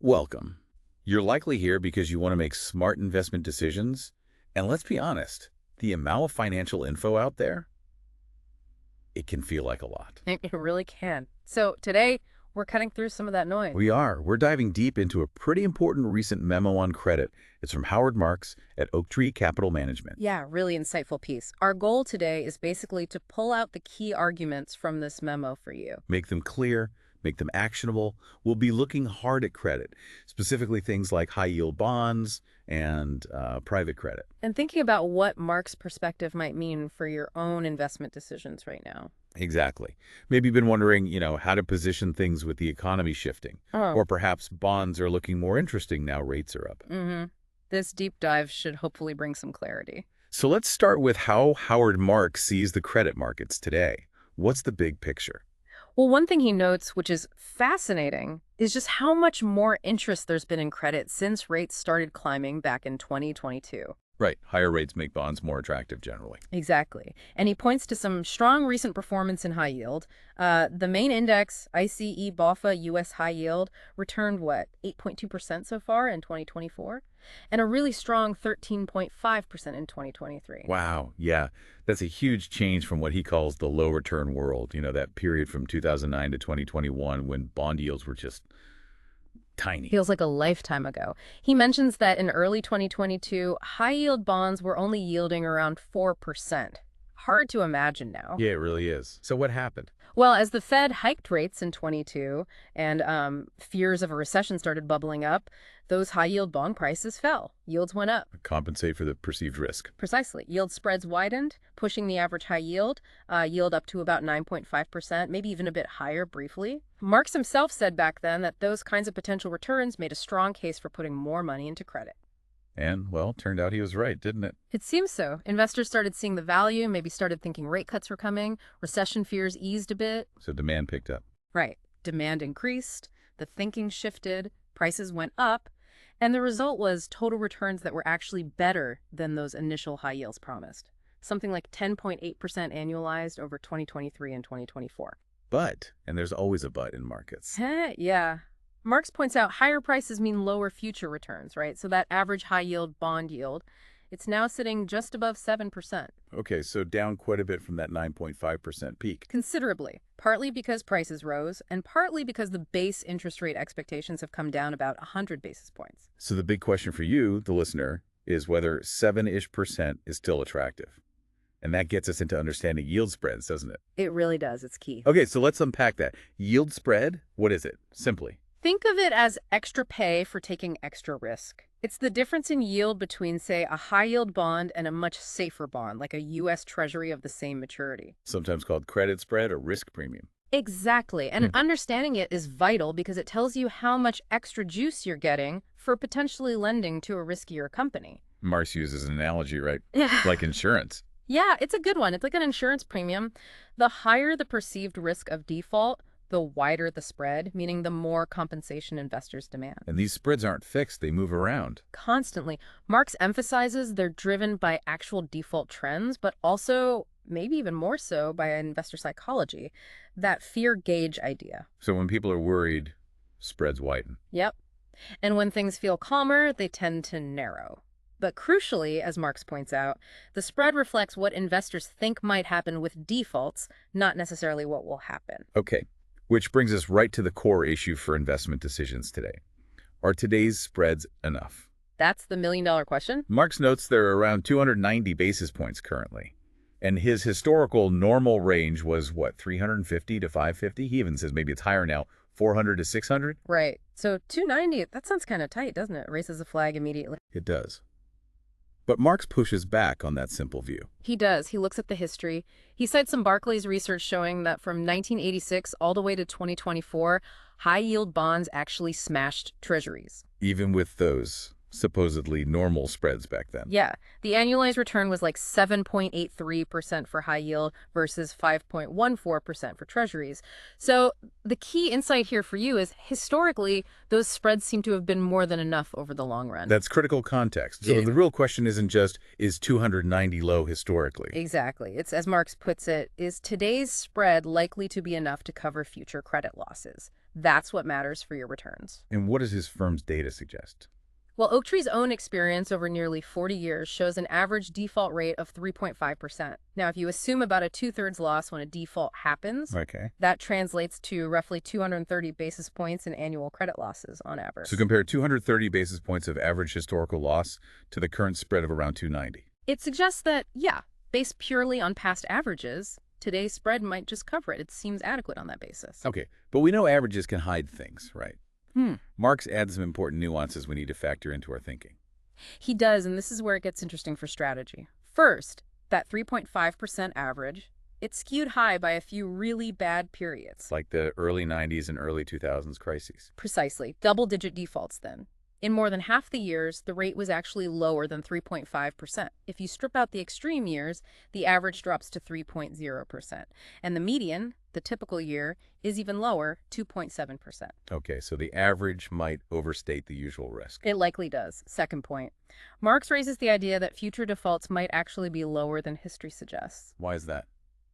Welcome. You're likely here because you want to make smart investment decisions. And let's be honest, the amount of financial info out there, it can feel like a lot. It really can. So today, we're cutting through some of that noise. We're diving deep into a pretty important recent memo on credit. It's from Howard Marks at Oak Tree Capital Management. Yeah, really insightful piece. Our goal today is basically to pull out the key arguments from this memo for you. Make them clear, make them actionable. We'll be looking hard at credit, specifically things like high-yield bonds and private credit. And thinking about what Mark's perspective might mean for your own investment decisions right now. Exactly. Maybe you've been wondering, how to position things with the economy shifting. Oh. Or perhaps bonds are looking more interesting now rates are up. This deep dive should hopefully bring some clarity. So let's start with how Howard Marks sees the credit markets today. What's the big picture? Well, one thing he notes, which is fascinating, is just how much more interest there's been in credit since rates started climbing back in 2022. Right. Higher rates make bonds more attractive generally. Exactly. And he points to some strong recent performance in high yield. The main index, ICE BOFA US High Yield, returned, 8.2% so far in 2024? And a really strong 13.5% in 2023. Wow. Yeah. That's a huge change from what he calls the low return world. That period from 2009 to 2021 when bond yields were just tiny. Feels like a lifetime ago. He mentions that in early 2022, high-yield bonds were only yielding around 4%. Hard to imagine now. Yeah, it really is. So what happened? Well, as the Fed hiked rates in 22 and fears of a recession started bubbling up, those high-yield bond prices fell. Yields went up. Compensate for the perceived risk. Precisely. Yield spreads widened, pushing the average high yield up to about 9.5%, maybe even a bit higher briefly. Marks himself said back then that those kinds of potential returns made a strong case for putting more money into credit. And, well, turned out he was right, didn't it? It seems so. Investors started seeing the value, maybe started thinking rate cuts were coming, recession fears eased a bit. So demand picked up. Right. Demand increased, the thinking shifted, prices went up, and the result was total returns that were actually better than those initial high yields promised. Something like 10.8% annualized over 2023 and 2024. But, and there's always a but in markets. Yeah. Marks points out higher prices mean lower future returns, right? So that average high-yield bond yield, it's now sitting just above 7%. Okay, so down quite a bit from that 9.5% peak. Considerably, partly because prices rose, and partly because the base interest rate expectations have come down about 100 basis points. So the big question for you, the listener, is whether 7-ish% is still attractive. And that gets us into understanding yield spreads, doesn't it? It really does. It's key. Okay, so let's unpack that. Yield spread, what is it? Simply. Think of it as extra pay for taking extra risk. It's the difference in yield between, say, a high-yield bond and a much safer bond, like a U.S. Treasury of the same maturity. Sometimes called credit spread or risk premium. Exactly. And understanding it is vital because it tells you how much extra juice you're getting for potentially lending to a riskier company. Marks uses an analogy, right? Yeah. Like insurance. Yeah, it's a good one. It's like an insurance premium. The higher the perceived risk of default, the wider the spread, meaning the more compensation investors demand. And these spreads aren't fixed. They move around. Constantly. Marks emphasizes they're driven by actual default trends, but also, maybe even more so, by investor psychology, that fear gauge idea. So when people are worried, spreads widen. Yep. And when things feel calmer, they tend to narrow. But crucially, as Marks points out, the spread reflects what investors think might happen with defaults, not necessarily what will happen. Okay. Which brings us right to the core issue for investment decisions today. Are today's spreads enough? That's the million-dollar question. Marks notes they're around 290 basis points currently. And his historical normal range was, 350 to 550? He even says maybe it's higher now, 400 to 600? Right. So 290, that sounds kind of tight, doesn't it? Raises a flag immediately. It does. But Marks pushes back on that simple view. He does. He looks at the history. He cites some Barclays research showing that from 1986 all the way to 2024, high-yield bonds actually smashed treasuries. Even with those supposedly normal spreads back then. Yeah. The annualized return was like 7.83% for high yield versus 5.14% for treasuries. So the key insight here for you is historically, those spreads seem to have been more than enough over the long run. That's critical context. So the real question isn't just, is 290 low historically? Exactly. It's, as Marks puts it, is today's spread likely to be enough to cover future credit losses? That's what matters for your returns. And what does his firm's data suggest? Well, Oaktree's own experience over nearly 40 years shows an average default rate of 3.5%. Now, if you assume about a two-thirds loss when a default happens, Okay. that translates to roughly 230 basis points in annual credit losses on average. So compare 230 basis points of average historical loss to the current spread of around 290. It suggests that, yeah, based purely on past averages, today's spread might just cover it. It seems adequate on that basis. Okay, but we know averages can hide things, right? Marks adds some important nuances we need to factor into our thinking. He does, and this is where it gets interesting for strategy. First, that 3.5% average, it's skewed high by a few really bad periods. Like the early 90s and early 2000s crises. Precisely. Double-digit defaults then. In more than half the years, the rate was actually lower than 3.5%. If you strip out the extreme years, the average drops to 3.0%. And the median, the typical year, is even lower, 2.7%. Okay, so the average might overstate the usual risk. It likely does. Second point. Marks raises the idea that future defaults might actually be lower than history suggests. Why is that?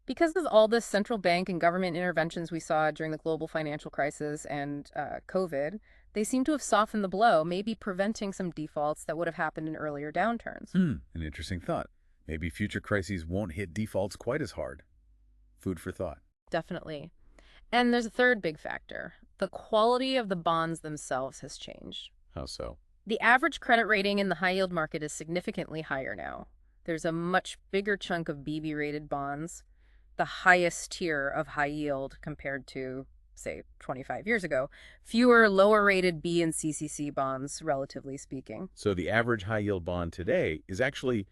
Because of all the central bank and government interventions we saw during the global financial crisis and COVID, they seem to have softened the blow, maybe preventing some defaults that would have happened in earlier downturns. An interesting thought. Maybe future crises won't hit defaults quite as hard. Food for thought. Definitely. And there's a third big factor. The quality of the bonds themselves has changed. How so? The average credit rating in the high-yield market is significantly higher now. There's a much bigger chunk of BB-rated bonds, the highest tier of high yield compared to, say, 25 years ago. Fewer lower-rated B and CCC bonds, relatively speaking. So the average high-yield bond today is actually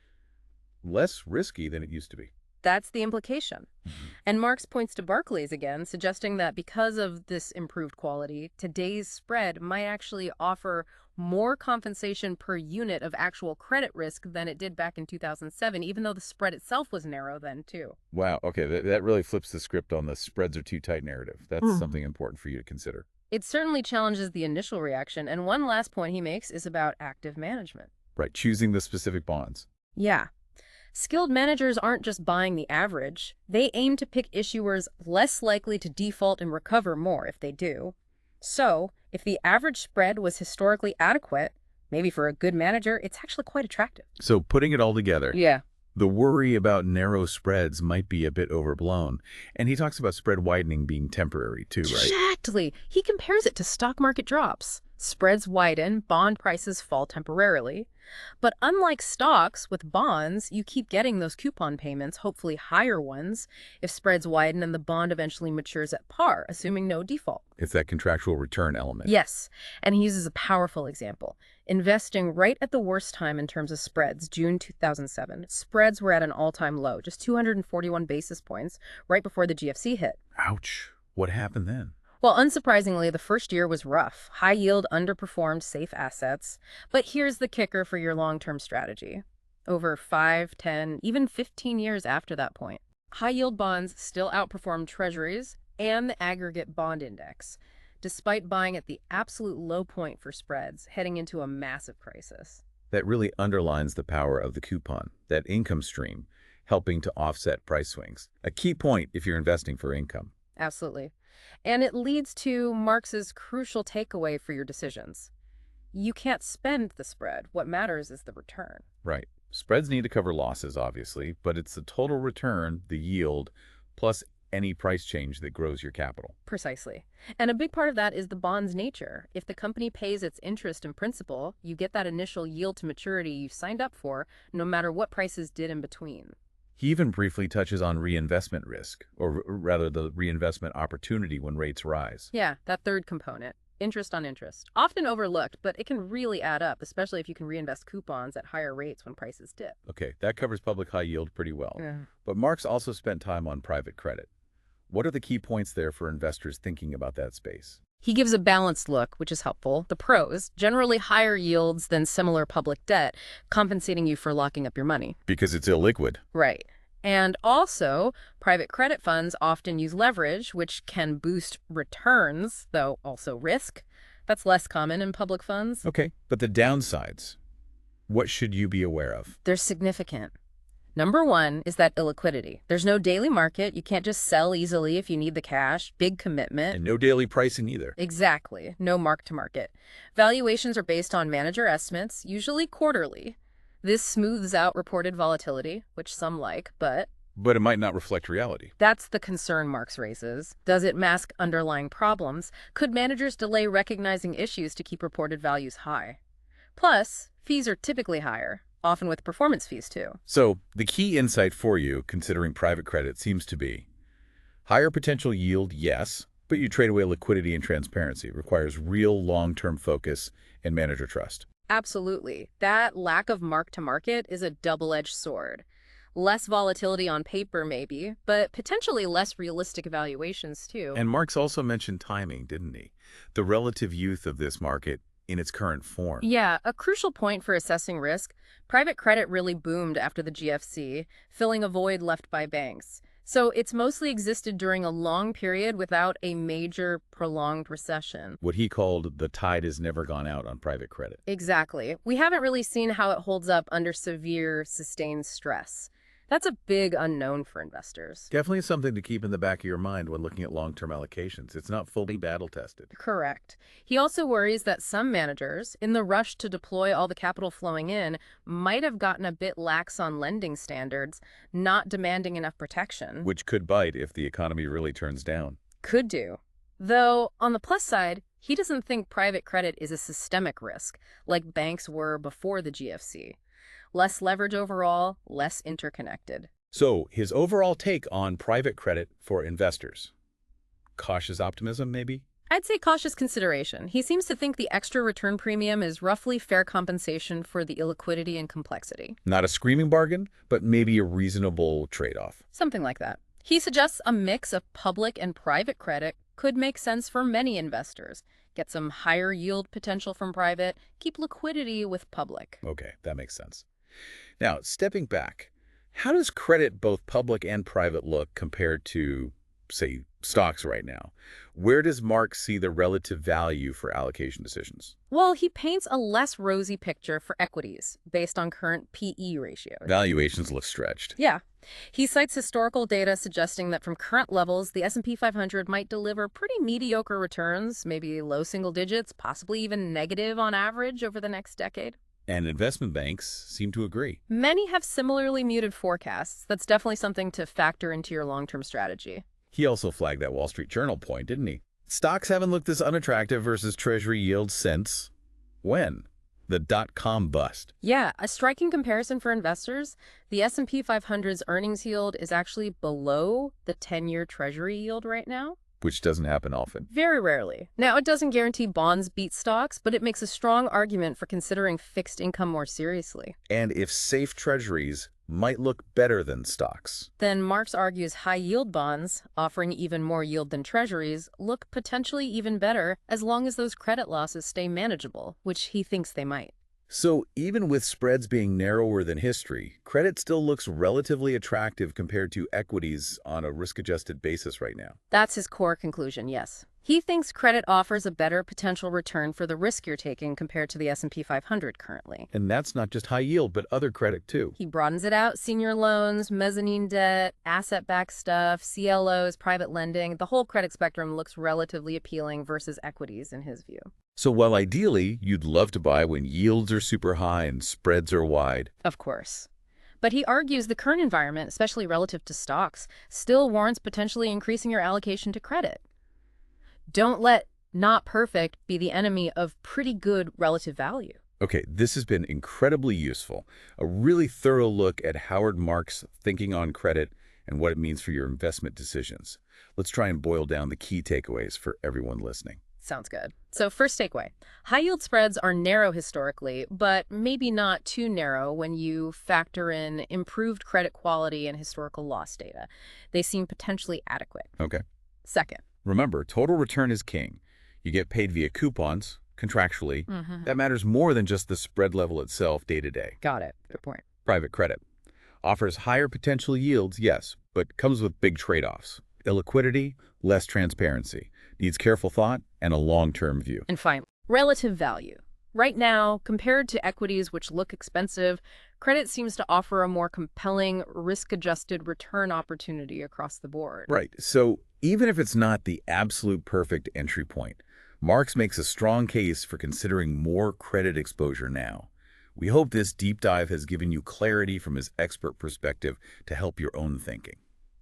less risky than it used to be. That's the implication. And Marks points to Barclays again, suggesting that because of this improved quality, today's spread might actually offer more compensation per unit of actual credit risk than it did back in 2007, even though the spread itself was narrow then, too. Wow, okay, that really flips the script on the spreads are too tight narrative. That's something important for you to consider. It certainly challenges the initial reaction, and one last point he makes is about active management. Right, choosing the specific bonds. Yeah. Skilled managers aren't just buying the average. They aim to pick issuers less likely to default and recover more if they do. So, if the average spread was historically adequate, maybe for a good manager, it's actually quite attractive. So putting it all together, Yeah. the worry about narrow spreads might be a bit overblown. And he talks about spread widening being temporary too, right? Exactly. He compares it to stock market drops. Spreads widen, bond prices fall temporarily. But unlike stocks, with bonds, you keep getting those coupon payments, hopefully higher ones, if spreads widen and the bond eventually matures at par, assuming no default. It's that contractual return element. Yes, and he uses a powerful example. Investing right at the worst time in terms of spreads, June 2007. Spreads were at an all-time low, just 241 basis points, right before the GFC hit. Ouch. What happened then? Well, unsurprisingly, the first year was rough. High yield underperformed safe assets. But here's the kicker for your long-term strategy. Over 5, 10, even 15 years after that point, high yield bonds still outperformed treasuries and the aggregate bond index, despite buying at the absolute low point for spreads, heading into a massive crisis. That really underlines the power of the coupon, that income stream, helping to offset price swings. A key point if you're investing for income. Absolutely. And it leads to Marks's crucial takeaway for your decisions. You can't spend the spread. What matters is the return. Right. Spreads need to cover losses, obviously, but it's the total return, the yield, plus any price change that grows your capital. Precisely. And a big part of that is the bond's nature. If the company pays its interest and principal, you get that initial yield to maturity you signed up for, no matter what prices did in between. He even briefly touches on reinvestment risk, or rather the reinvestment opportunity when rates rise. Yeah, that third component, interest on interest. Often overlooked, but it can really add up, especially if you can reinvest coupons at higher rates when prices dip. Okay, that covers public high yield pretty well. Yeah. But Marks also spent time on private credit. What are the key points there for investors thinking about that space? He gives a balanced look, which is helpful. The pros, generally higher yields than similar public debt, compensating you for locking up your money. Because it's illiquid. Right. And also, private credit funds often use leverage, which can boost returns, though also risk. That's less common in public funds. Okay, but the downsides, what should you be aware of? They're significant. Number one is that illiquidity. There's no daily market. You can't just sell easily if you need the cash. Big commitment. And no daily pricing either. Exactly. No mark to market. Valuations are based on manager estimates, usually quarterly. This smooths out reported volatility, which some like, but But it might not reflect reality. that's the concern Marks raises. Does it mask underlying problems? Could managers delay recognizing issues to keep reported values high? Plus, fees are typically higher, often with performance fees too. So the key insight for you, considering private credit, seems to be higher potential yield, yes, but you trade away liquidity and transparency. It requires real long-term focus and manager trust. Absolutely. That lack of mark to market is a double-edged sword. Less volatility on paper, maybe, but potentially less realistic evaluations too. And Marx also mentioned timing, didn't he? The relative youth of this market in its current form. Yeah, a crucial point for assessing risk. Private credit really boomed after the GFC, filling a void left by banks. So it's mostly existed during a long period without a major prolonged recession. What he called the tide has never gone out on private credit. Exactly. We haven't really seen how it holds up under severe, sustained stress. That's a big unknown for investors. Definitely something to keep in the back of your mind when looking at long-term allocations. It's not fully battle-tested. Correct. He also worries that some managers, in the rush to deploy all the capital flowing in, might have gotten a bit lax on lending standards, not demanding enough protection. Which could bite if the economy really turns down. Could do. Though, on the plus side, he doesn't think private credit is a systemic risk, like banks were before the GFC. Less leverage overall, less interconnected. So his overall take on private credit for investors. Cautious optimism, maybe? I'd say cautious consideration. He seems to think the extra return premium is roughly fair compensation for the illiquidity and complexity. Not a screaming bargain, but maybe a reasonable trade-off. Something like that. He suggests a mix of public and private credit could make sense for many investors. Get some higher yield potential from private, keep liquidity with public. Okay, that makes sense. Now, stepping back, how does credit, both public and private, look compared to, say, stocks right now? Where does Mark see the relative value for allocation decisions? Well, he paints a less rosy picture for equities based on current PE ratios. Valuations look stretched. Yeah. He cites historical data suggesting that from current levels, the S&P 500 might deliver pretty mediocre returns, maybe low single digits, possibly even negative on average over the next decade. And investment banks seem to agree. Many have similarly muted forecasts. That's definitely something to factor into your long-term strategy. He also flagged that Wall Street Journal point, didn't he? Stocks haven't looked this unattractive versus Treasury yields since when? The dot-com bust. Yeah, a striking comparison for investors. The S&P 500's earnings yield is actually below the 10-year Treasury yield right now. Which doesn't happen often. Very rarely. Now, it doesn't guarantee bonds beat stocks, but it makes a strong argument for considering fixed income more seriously. And if safe treasuries might look better than stocks. Then Marx argues high-yield bonds, offering even more yield than treasuries, look potentially even better as long as those credit losses stay manageable, which he thinks they might. So even with spreads being narrower than history, credit still looks relatively attractive compared to equities on a risk-adjusted basis right now. That's his core conclusion, yes. He thinks credit offers a better potential return for the risk you're taking compared to the S&P 500 currently. And that's not just high yield, but other credit too. He broadens it out: senior loans, mezzanine debt, asset-backed stuff, CLOs, private lending. The whole credit spectrum looks relatively appealing versus equities in his view. So while ideally you'd love to buy when yields are super high and spreads are wide. Of course. But he argues the current environment, especially relative to stocks, still warrants potentially increasing your allocation to credit. Don't let not perfect be the enemy of pretty good relative value. Okay, this has been incredibly useful. A really thorough look at Howard Marks' thinking on credit and what it means for your investment decisions. Let's try and boil down the key takeaways for everyone listening. Sounds good. So first takeaway, high-yield spreads are narrow historically, but maybe not too narrow when you factor in improved credit quality and historical loss data. They seem potentially adequate. Okay. Second. Remember, total return is king. You get paid via coupons, contractually. That matters more than just the spread level itself day to day. Got it. Good point. Private credit offers higher potential yields, yes, but comes with big trade-offs. Illiquidity, less transparency, needs careful thought, and a long-term view. And finally, relative value. Right now, compared to equities which look expensive, credit seems to offer a more compelling, risk-adjusted return opportunity across the board. Right. So even if it's not the absolute perfect entry point, Marks makes a strong case for considering more credit exposure now. We hope this deep dive has given you clarity from his expert perspective to help your own thinking.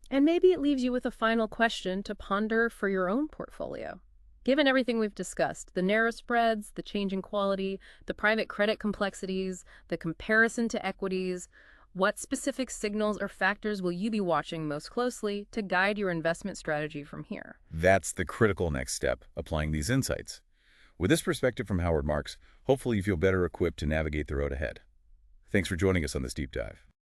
And maybe it leaves you with a final question to ponder for your own portfolio. Given everything we've discussed, the narrow spreads, the changing quality, the private credit complexities, the comparison to equities, what specific signals or factors will you be watching most closely to guide your investment strategy from here? That's the critical next step, applying these insights. With this perspective from Howard Marks, hopefully you feel better equipped to navigate the road ahead. Thanks for joining us on this deep dive.